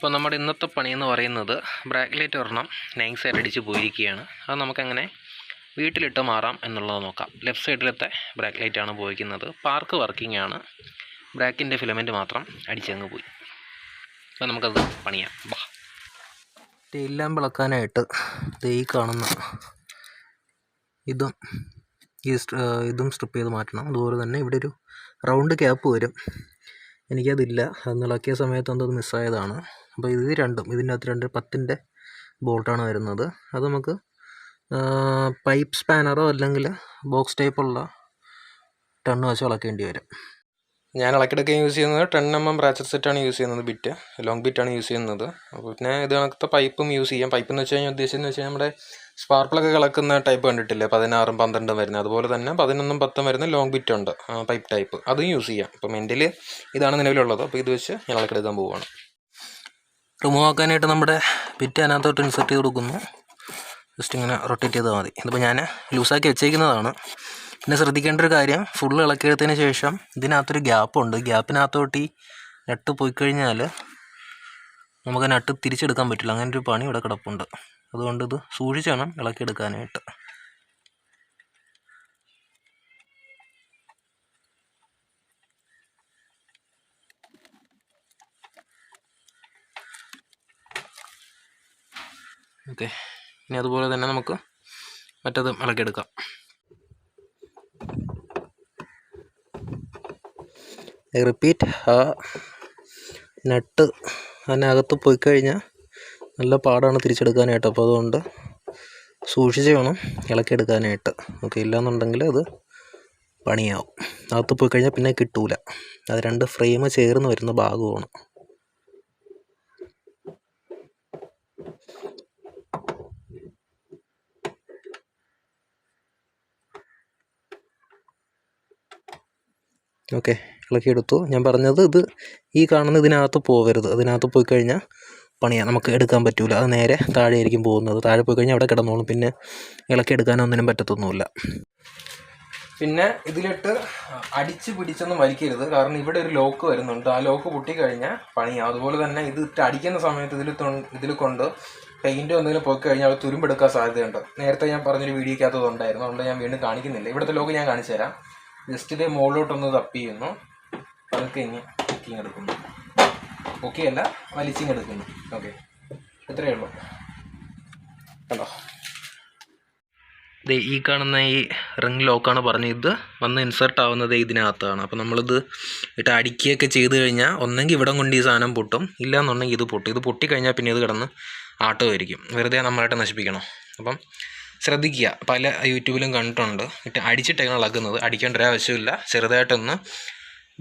അപ്പോൾ നമ്മുടെ ഇന്നത്തെ പണിയെന്ന് പറയുന്നത് ബ്രേക്ക് ലൈറ്റ് ഒരെണ്ണം നൈസായിട്ട് അടിച്ച് പോയിരിക്കുകയാണ്. അത് നമുക്കങ്ങനെ വീട്ടിലിട്ട് മാറാം എന്നുള്ളത് നോക്കാം. ലെഫ്റ്റ് സൈഡിലത്തെ ബ്രേക്ക് ലൈറ്റാണ് പോയിരിക്കുന്നത്. പാർക്ക് വർക്കിംഗ് ആണ്. ബ്രേക്കിൻ്റെ ഫിലമെൻറ്റ് മാത്രം അടിച്ചങ്ങ് പോയി. അപ്പോൾ നമുക്കത് പണിയാം. ടെയിൽ ലാമ്പ് ഇളക്കാനായിട്ട് ഈ കാണുന്ന ഇതും സ്ട്രിപ്പ് ചെയ്ത് മാറ്റണം. അതുപോലെ തന്നെ ഇവിടെ ഒരു റൗണ്ട് ക്യാപ്പ് വരും. എനിക്കതില്ല, അന്ന് ഇളക്കിയ സമയത്ത് എന്തോ മിസ്സായതാണ്. അപ്പോൾ ഇത് രണ്ടും ഇതിനകത്ത് 10-ൻ്റെ ബോൾട്ടാണ് വരുന്നത്. അത് നമുക്ക് പൈപ്പ് സ്പാനറോ അല്ലെങ്കിൽ ബോക്സ് ടൈപ്പുള്ള ടണ്ണ് വെച്ച് ഇളക്കേണ്ടി വരും. ഞാൻ ഇളക്കിടയ്ക്ക് യൂസ് ചെയ്യുന്നത് 10mm റാച്ചറ്റ് സെറ്റാണ് യൂസ് ചെയ്യുന്നത്. ബിറ്റ് ലോങ് ബിറ്റാണ് യൂസ് ചെയ്യുന്നത്. അപ്പോൾ പിന്നെ ഇത് കണക്കത്തെ പൈപ്പും യൂസ് ചെയ്യാം. പൈപ്പ് എന്ന് വെച്ച് കഴിഞ്ഞാൽ ഉദ്ദേശിച്ചതെന്ന് വെച്ച് കഴിഞ്ഞാൽ നമ്മുടെ സ്പാർക്കിളൊക്കെ ഇളക്കുന്ന ടൈപ്പ് കണ്ടിട്ടില്ലേ, 16ഉം 12ഉം വരുന്നത്. അതുപോലെ തന്നെ 11ഉം 10ഉം വരുന്ന ലോങ് ബിറ്റ് ഉണ്ട്, പൈപ്പ് ടൈപ്പ്, അതും യൂസ് ചെയ്യാം. അപ്പോൾ എൻ്റെ ഇതാണ് നിലവിലുള്ളത്. അപ്പോൾ ഇത് വെച്ച് ഞാൻ ഇളക്കിയെടുക്കാൻ പോവുകയാണ്. റിമൂവ് ആക്കാനായിട്ട് നമ്മുടെ ബിറ്റ് അതിനകത്തോട്ട് ഇൻസെർട്ട് ചെയ്ത് കൊടുക്കുന്നു. ജസ്റ്റ് ഇങ്ങനെ റൊട്ടേറ്റ് ചെയ്താൽ മതി. ഇതിപ്പോൾ ഞാൻ ലൂസാക്കി വെച്ചേക്കുന്നതാണ്. പിന്നെ ശ്രദ്ധിക്കേണ്ട ഒരു കാര്യം, ഫുള്ള് ഇളക്കിയെടുത്തതിന് ശേഷം ഇതിനകത്തൊരു ഗ്യാപ്പുണ്ട്. ഗ്യാപ്പിനകത്തോട്ട് ഈ നട്ട് പോയി കഴിഞ്ഞാൽ നമുക്ക് നട്ട് തിരിച്ചെടുക്കാൻ പറ്റില്ല. അങ്ങനെ ഒരു പണി ഇവിടെ കിടപ്പുണ്ട്. അതുകൊണ്ട് ഇത് സൂക്ഷിച്ച് വേണം ഇളക്കിയെടുക്കാനായിട്ട്. ഓക്കെ, ഇനി അതുപോലെ തന്നെ നമുക്ക് മറ്റത് ഇളക്കിയെടുക്കാം. റിപ്പീറ്റ്, ആ നട്ട് അതിനകത്ത് പോയി കഴിഞ്ഞാൽ നല്ല പാടാണ് തിരിച്ചെടുക്കാനായിട്ട്. അപ്പോൾ അതുകൊണ്ട് സൂക്ഷിച്ച് വേണം ഇളക്കിയെടുക്കാനായിട്ട്. ഓക്കെ, ഇല്ലയെന്നുണ്ടെങ്കിൽ അത് പണിയാവും. അകത്ത് പോയി കഴിഞ്ഞാൽ പിന്നെ കിട്ടൂല. അത് 2 ഫ്രെയിം ചേർന്ന് വരുന്ന ഭാഗമാണ്. ഓക്കെ, ഇളക്കിയെടുത്തു. ഞാൻ പറഞ്ഞത് ഇത് ഈ കാണുന്ന ഇതിനകത്ത് പോകരുത്. അതിനകത്ത് പോയി കഴിഞ്ഞാൽ പണിയാണ്, നമുക്ക് എടുക്കാൻ പറ്റില്ല. അത് നേരെ താഴെ ആയിരിക്കും പോകുന്നത്. താഴെ പോയി കഴിഞ്ഞാൽ അവിടെ കിടന്നോളും. പിന്നെ ഇളക്കിയെടുക്കാനൊന്നിനും പറ്റത്തൊന്നുമില്ല. പിന്നെ ഇതിലിട്ട് അടിച്ച് പിടിച്ചൊന്നും വലിക്കരുത്. കാരണം ഇവിടെ ഒരു ലോക്ക് വരുന്നുണ്ട്. ആ ലോക്ക് പൊട്ടിക്കഴിഞ്ഞാൽ പണിയാവും. അതുപോലെ തന്നെ ഇത് ഇട്ട് അടിക്കുന്ന സമയത്ത് ഇതിൽ കൊണ്ട് പെയിൻറ്റോ എന്തെങ്കിലും പോയി കഴിഞ്ഞാൽ അത് തുരുമ്പെടുക്കാൻ സാധ്യതയുണ്ട്. നേരത്തെ ഞാൻ പറഞ്ഞൊരു വീഡിയോക്കകത്ത് ഉണ്ടായിരുന്നു. അതുകൊണ്ട് ഞാൻ വീണ്ടും കാണിക്കുന്നില്ല. ഇവിടുത്തെ ലോക്ക് ഞാൻ കാണിച്ചു തരാം. ജസ്റ്റ് ഇത് മുകളിലോട്ടൊന്ന് തപ്പി ചെയ്യുന്നു. അതൊക്കെ ഇനി കുക്കിങ് എടുക്കുന്നു. ഓക്കെ അല്ല, വലിച്ചിങ് എടുക്കുന്നു. ഓക്കെ, ഇത്രയേ ഉള്ളൂ. കണ്ടോ, ഈ കാണുന്ന ഈ റിംഗ് ലോക്കാണ് പറഞ്ഞത്. ഇത് വന്ന് ഇൻസെർട്ട് ആവുന്നത് ഇതിനകത്താണ്. അപ്പോൾ നമ്മളിത് ഇട്ട് അടിക്കുകയൊക്കെ ചെയ്ത് കഴിഞ്ഞാൽ ഒന്നെങ്കിൽ ഇവിടം കൊണ്ട് ഈ സാധനം പൊട്ടും, ഇല്ലയെന്നുണ്ടെങ്കിൽ ഇത് പൊട്ടും. ഇത് പൊട്ടിക്കഴിഞ്ഞാൽ പിന്നെ ഇത് കിടന്ന് ആട്ടമായിരിക്കും. വെറുതെ നമ്മളായിട്ട് നശിപ്പിക്കണം. അപ്പം ശ്രദ്ധിക്കുക. പല യൂട്യൂബിലും കണ്ടിട്ടുണ്ട് ഇട്ട് അടിച്ചിട്ടാണ് ഇളക്കുന്നത്. അടിക്കേണ്ട ഒരു ആവശ്യമില്ല. ചെറുതായിട്ടൊന്ന്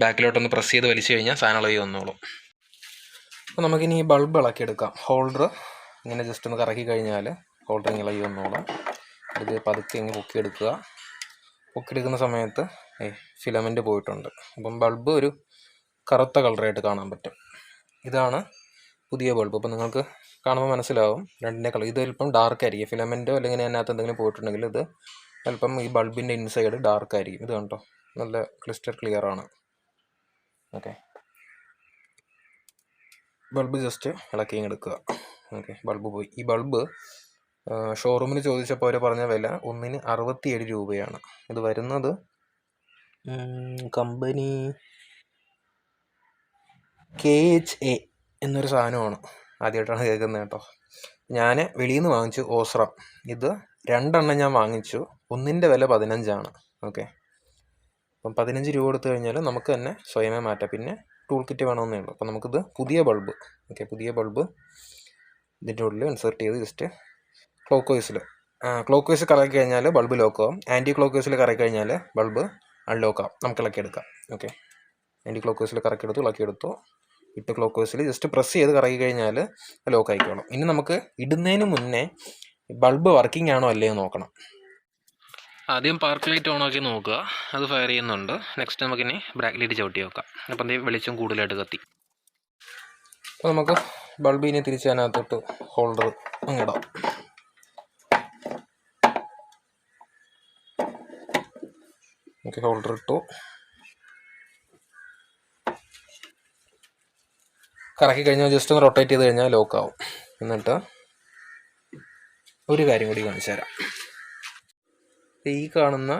ബാക്കിലോട്ടൊന്ന് പ്രസ് ചെയ്ത് വലിച്ചു കഴിഞ്ഞാൽ സാധനം ഇളകി വന്നോളും. അപ്പോൾ നമുക്കിനി ഈ ബൾബ് ഇളക്കിയെടുക്കാം. ഹോൾഡർ ഇങ്ങനെ ജസ്റ്റ് ഒന്ന് കറക്കി കഴിഞ്ഞാൽ ഹോൾഡർ ഇളകി വന്നോളാം. ഇത് പതുക്കെ ഇങ്ങനെ പൊക്കിയെടുക്കുക. പൊക്കിയെടുക്കുന്ന സമയത്ത് ഫിലമെൻറ്റ് പോയിട്ടുണ്ട്. അപ്പം ബൾബ് ഒരു കറുത്ത കളറായിട്ട് കാണാൻ പറ്റും. ഇതാണ് പുതിയ ബൾബ്. അപ്പോൾ നിങ്ങൾക്ക് കാണുമ്പോൾ മനസ്സിലാവും രണ്ടിൻ്റെ കളർ. ഇത് അല്പം ഡാർക്ക് ആയിരിക്കും. ഫിലമെൻറ്റോ അല്ലെങ്കിൽ അതിനകത്ത് എന്തെങ്കിലും പോയിട്ടുണ്ടെങ്കിൽ ഇത് അല്പം ഈ ബൾബിൻ്റെ ഇൻസൈഡ് ഡാർക്ക് ആയിരിക്കും. ഇത് കണ്ടോ, നല്ല ക്ലിസ്റ്റർ ക്ലിയർ ആണ്. ഓക്കെ, ബൾബ് ജസ്റ്റ് ഇളക്കി എടുക്കുക. ഓക്കെ, ബൾബ് പോയി. ഈ ബൾബ് ഷോറൂമിൽ ചോദിച്ചപ്പോൾ അവർ പറഞ്ഞ വില ഒന്നിന് 67 രൂപയാണ്. ഇത് വരുന്നത് കമ്പനി KHA എന്നൊരു സാധനമാണ്. ആദ്യമായിട്ടാണ് കേൾക്കുന്നത് കേട്ടോ. ഞാൻ വെളിയിൽ നിന്ന് വാങ്ങിച്ചു ഓസ്രം. ഇത് 2 എണ്ണം ഞാൻ വാങ്ങിച്ചു. ഒന്നിൻ്റെ വില 15ആണ്. ഓക്കെ, അപ്പം 15 രൂപ കൊടുത്തു കഴിഞ്ഞാൽ നമുക്ക് തന്നെ സ്വയമേ മാറ്റാം. പിന്നെ ടൂൾ കിറ്റ് വേണമെന്നേ ഉള്ളൂ. അപ്പം നമുക്കിത് പുതിയ ബൾബ്, ഓക്കെ, പുതിയ ബൾബ് ഇതിൻ്റെ ഉള്ളിൽ ഇൻസേർട്ട് ചെയ്ത് ജസ്റ്റ് ക്ലോക്ക് വൈസ് കറക്കി കഴിഞ്ഞാൽ ബൾബ് ലോക്കാവും. ആൻറ്റി ക്ലോക്ക് വൈസിൽ കറക്കി കഴിഞ്ഞാൽ ബൾബ് അൺലോക്കാവും. നമുക്ക് ഇളക്കിയെടുക്കാം. ഓക്കെ, ആൻറ്റി ക്ലോക്ക് വൈസിൽ ഇളക്കിയെടുത്തു. ഇട്ട് ക്ലോക്ക് വൈസിൽ ജസ്റ്റ് പ്രസ് ചെയ്ത് കറക്കി കഴിഞ്ഞാൽ ലോക്ക് ആയിക്കോളും. ഇനി നമുക്ക് ഇടുന്നതിന് മുന്നേ ബൾബ് വർക്കിംഗ് ആണോ അല്ലയോ നോക്കണം. ആദ്യം പാർക്ക് ലൈറ്റ് ഓൺ ആക്കി നോക്കുക. അത് ഫയർ ചെയ്യുന്നുണ്ട്. നെക്സ്റ്റ് നമുക്കിനി ബ്രേക്ക് ലൈറ്റ് ചവിട്ടി നോക്കാം. അപ്പം എന്തെങ്കിലും വെളിച്ചം കൂടുതലായിട്ട് കത്തി. അപ്പോൾ നമുക്ക് ബൾബ് ഇനി തിരിച്ച് അതിനകത്തോട്ട് ഹോൾഡർ അങ്ങിടാം. ഓക്കെ, ഹോൾഡർ ഇട്ടു. കറക്കി കഴിഞ്ഞാൽ ജസ്റ്റ് ഒന്ന് റൊട്ടേറ്റ് ചെയ്ത് കഴിഞ്ഞാൽ ലോക്കാവും. എന്നിട്ട് ഒരു കാര്യം കൂടി കാണിച്ചു തരാം. ഈ കാണുന്ന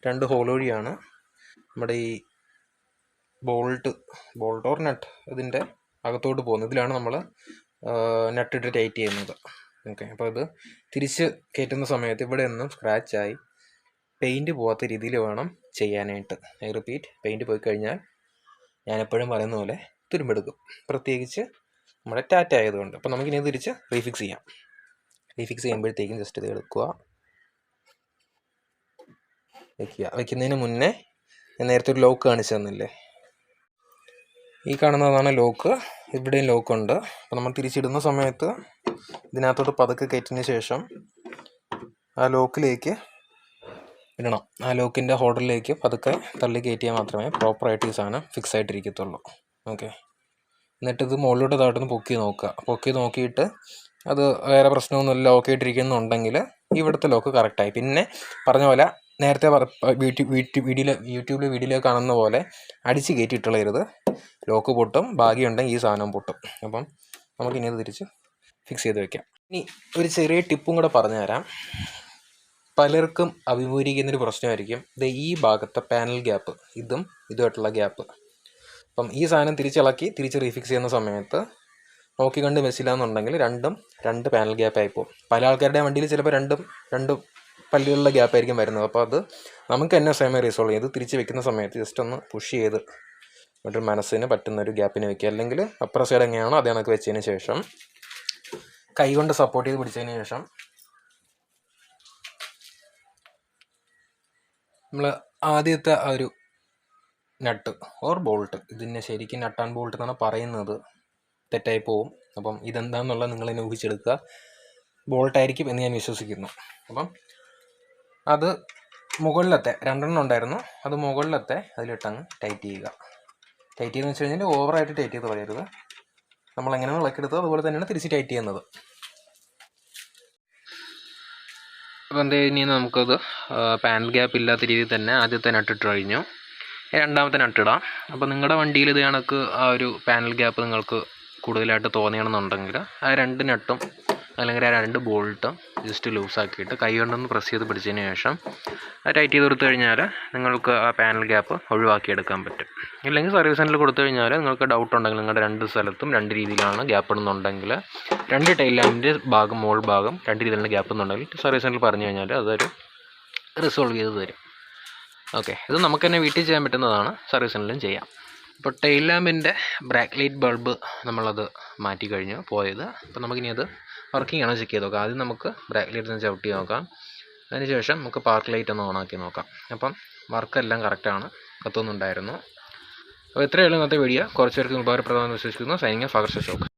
2 ഹോൾ വഴിയാണ് നമ്മുടെ ഈ ബോൾട്ട് ഓർ നട്ട് ഇതിൻ്റെ അകത്തോട്ട് പോകുന്നത്. ഇതിലാണ് നമ്മൾ നട്ടിട്ട് ടൈറ്റ് ചെയ്യുന്നത്. ഓക്കെ, അപ്പോൾ ഇത് തിരിച്ച് കയറ്റുന്ന സമയത്ത് ഇവിടെ ഒന്നും സ്ക്രാച്ചായി പെയിൻറ്റ് പോകാത്ത രീതിയിൽ വേണം ചെയ്യാനായിട്ട്. ഐ റിപ്പീറ്റ്, പെയിൻറ്റ് പോയി കഴിഞ്ഞാൽ ഞാൻ എപ്പോഴും പറയുന്ന പോലെ തുരുമ്പെടുക്കും, പ്രത്യേകിച്ച് നമ്മുടെ ടാറ്റ ആയതുകൊണ്ട്. അപ്പോൾ നമുക്കിനി തിരിച്ച് റീഫിക്സ് ചെയ്യാം. റീഫിക്സ് ചെയ്യുമ്പോഴത്തേക്കും ജസ്റ്റ് ഇത് എടുക്കുക, വയ്ക്കുന്നതിന് മുന്നേ ഞാൻ നേരത്തെ ഒരു ലോക്ക് കാണിച്ചു തന്നില്ലേ, ഈ കാണുന്നതാണ് ലോക്ക്. ഇവിടെയും ലോക്കുണ്ട്. അപ്പോൾ നമ്മൾ തിരിച്ചിടുന്ന സമയത്ത് ഇതിനകത്തോട്ട് പതുക്കെ കയറ്റിന് ശേഷം ആ ലോക്കിലേക്ക് ഇടണം. ആ ലോക്കിൻ്റെ ഹോൾഡറിലേക്ക് പതുക്കെ തള്ളി കയറ്റിയാൽ മാത്രമേ പ്രോപ്പറായിട്ട് ഈ സാധനം ഫിക്സ് ആയിട്ടിരിക്കത്തുള്ളൂ. ഓക്കെ, എന്നിട്ടിത് മുകളിലോട്ട് താഴ്ത്തുനിന്ന് പൊക്കി നോക്കുക. പൊക്കി നോക്കിയിട്ട് അത് വേറെ പ്രശ്നമൊന്നുമില്ല, ഓക്കെ ആയിട്ടിരിക്കുന്നുണ്ടെങ്കിൽ ഇവിടുത്തെ ലോക്ക് കറക്റ്റായി. പിന്നെ പറഞ്ഞ പോലെ നേരത്തെ യൂട്യൂബിലെ വീഡിയോയിൽ കാണുന്ന പോലെ അടിച്ച് കയറ്റിയിട്ടുള്ളരുത്, ലോക്ക് പൊട്ടും, ഭാഗ്യമുണ്ടെങ്കിൽ ഈ സാധനം പൊട്ടും. അപ്പം നമുക്കിനി അത് തിരിച്ച് ഫിക്സ് ചെയ്ത് വെക്കാം. ഇനി ഒരു ചെറിയ ടിപ്പും കൂടെ പറഞ്ഞു തരാം. പലർക്കും അഭിമുഖീകരിക്കുന്നൊരു പ്രശ്നമായിരിക്കും ഈ ഭാഗത്തെ പാനൽ ഗ്യാപ്പ്, ഇതുമായിട്ടുള്ള ഗ്യാപ്പ്. അപ്പം ഈ സാധനം തിരിച്ചിളക്കി തിരിച്ച് റീഫിക്സ് ചെയ്യുന്ന സമയത്ത് നോക്കി കണ്ട് മെസ്സില്ല എന്നുണ്ടെങ്കിൽ രണ്ട് പാനൽ ഗ്യാപ്പായി പോകും. പല ആൾക്കാരുടെ വണ്ടിയിൽ ചിലപ്പോൾ രണ്ട് പല്ലുകളുടെ ഗ്യാപ്പായിരിക്കും വരുന്നത്. അപ്പോൾ അത് നമുക്ക് തന്നെ സ്വയമേ റീസോൾവ് ചെയ്ത് തിരിച്ച് വെക്കുന്ന സമയത്ത് ജസ്റ്റ് ഒന്ന് പുഷ് ചെയ്ത് ഒരു മനസ്സിന് പറ്റുന്നൊരു ഗ്യാപ്പിന് വെക്കുക. അല്ലെങ്കിൽ അപ്പുറ സൈഡ് എങ്ങനെയാണോ അതേ കണക്ക് വെച്ചതിന് ശേഷം കൈ കൊണ്ട് സപ്പോർട്ട് ചെയ്ത് പിടിച്ചതിന് ശേഷം നമ്മൾ ആദ്യത്തെ ആ ഒരു നട്ട് ഓർ ബോൾട്ട്, ഇതിനെ ശരിക്കും നട്ട് ആൻഡ് ബോൾട്ട് എന്നാണ് പറയുന്നത്, തെറ്റായി പോവും. അപ്പം ഇതെന്താണെന്നുള്ളത് നിങ്ങൾ തന്നെ ഊഹിച്ചെടുക്കുക. ബോൾട്ടായിരിക്കും എന്ന് ഞാൻ വിശ്വസിക്കുന്നു. അപ്പം അത് മുകളിലത്തെ 2 ഉണ്ടായിരുന്നു, അത് മുകളിലത്തെ അതിലിട്ടങ്ങ് ടൈറ്റ് ചെയ്യുക. ടൈറ്റ് ചെയ്തെന്ന് വെച്ച് കഴിഞ്ഞാൽ ഓവറായിട്ട് ടൈറ്റ് ചെയ്ത് പറയരുത്. നമ്മളെങ്ങനെയാണ് ഇളക്കിയെടുത്തത് അതുപോലെ തന്നെയാണ് തിരിച്ച് ടൈറ്റ് ചെയ്യുന്നത്. അപ്പോൾ എന്ത് കഴിഞ്ഞാൽ നമുക്കത് പാനൽ ഗ്യാപ്പ് ഇല്ലാത്ത രീതിയിൽ തന്നെ ആദ്യത്തെ നട്ടിട്ട് കഴിഞ്ഞു. രണ്ടാമത്തെ നട്ടിടാം. അപ്പോൾ നിങ്ങളുടെ വണ്ടിയിൽ ഇത് കണക്ക് ആ ഒരു പാനൽ ഗ്യാപ്പ് നിങ്ങൾക്ക് കൂടുതലായിട്ട് തോന്നിയാണെന്നുണ്ടെങ്കിൽ ആ 2 നട്ടും അല്ലെങ്കിൽ ആ 2 ബോൾട്ടും ജസ്റ്റ് ലൂസാക്കിയിട്ട് കൈ കൊണ്ടൊന്ന് പ്രസ് ചെയ്ത് പിടിച്ചതിന് ശേഷം ടൈറ്റ് ചെയ്ത് കൊടുത്തു കഴിഞ്ഞാൽ നിങ്ങൾക്ക് ആ പാനൽ ഗ്യാപ്പ് ഒഴിവാക്കിയെടുക്കാൻ പറ്റും. ഇല്ലെങ്കിൽ സർവീസ് സെൻറ്ററിൽ കൊടുത്തു കഴിഞ്ഞാൽ നിങ്ങൾക്ക് ഡൗട്ട് ഉണ്ടെങ്കിൽ നിങ്ങളുടെ 2 സ്ഥലത്തും 2 രീതിയിലാണ് ഗ്യാപ്പ് ഇടുന്നുണ്ടെങ്കിൽ 2 ടൈൽ ലാമ്പിൻ്റെ ഭാഗം മോൾ ഭാഗം 2 രീതിയിലുള്ള ഗ്യാപ്പ് എന്നുണ്ടെങ്കിൽ സർവീസ് സെൻറ്ററിൽ പറഞ്ഞു കഴിഞ്ഞാൽ അതൊരു റിസോൾവ് ചെയ്ത് തരും. ഓക്കെ, ഇത് നമുക്ക് തന്നെ വീട്ടിൽ ചെയ്യാൻ പറ്റുന്നതാണ്, സർവീസ് സെൻറ്ററിലും ചെയ്യാം. ഇപ്പോൾ ടെയിൽ ലാമ്പിൻ്റെ ബ്രാക്ക് ലൈറ്റ് ബൾബ് നമ്മളത് മാറ്റി കഴിഞ്ഞു പോയത്. അപ്പോൾ നമുക്കിനി അത് വർക്കിംഗ് ആണോ ചെക്ക് ചെയ്ത് നോക്കാം. ആദ്യം നമുക്ക് ബ്രാക്ക് ലൈറ്റ് ഒന്ന് ചവിട്ടി നോക്കാം. അതിനുശേഷം നമുക്ക് പാർക്ക് ലൈറ്റ് ഒന്ന് ഓണാക്കി നോക്കാം. അപ്പം വർക്കെല്ലാം കറക്റ്റാണ്, കത്തുന്നുണ്ടായിരുന്നു. അപ്പോൾ ഇത്രയുള്ള ഇന്നത്തെ വീഡിയോ കുറച്ച് പേർക്ക് ഉപകാരപ്രദമാണെന്ന് വിശ്വസിക്കുന്നു. സൈനിങ് ഫാഗർ ഷോക്ക്.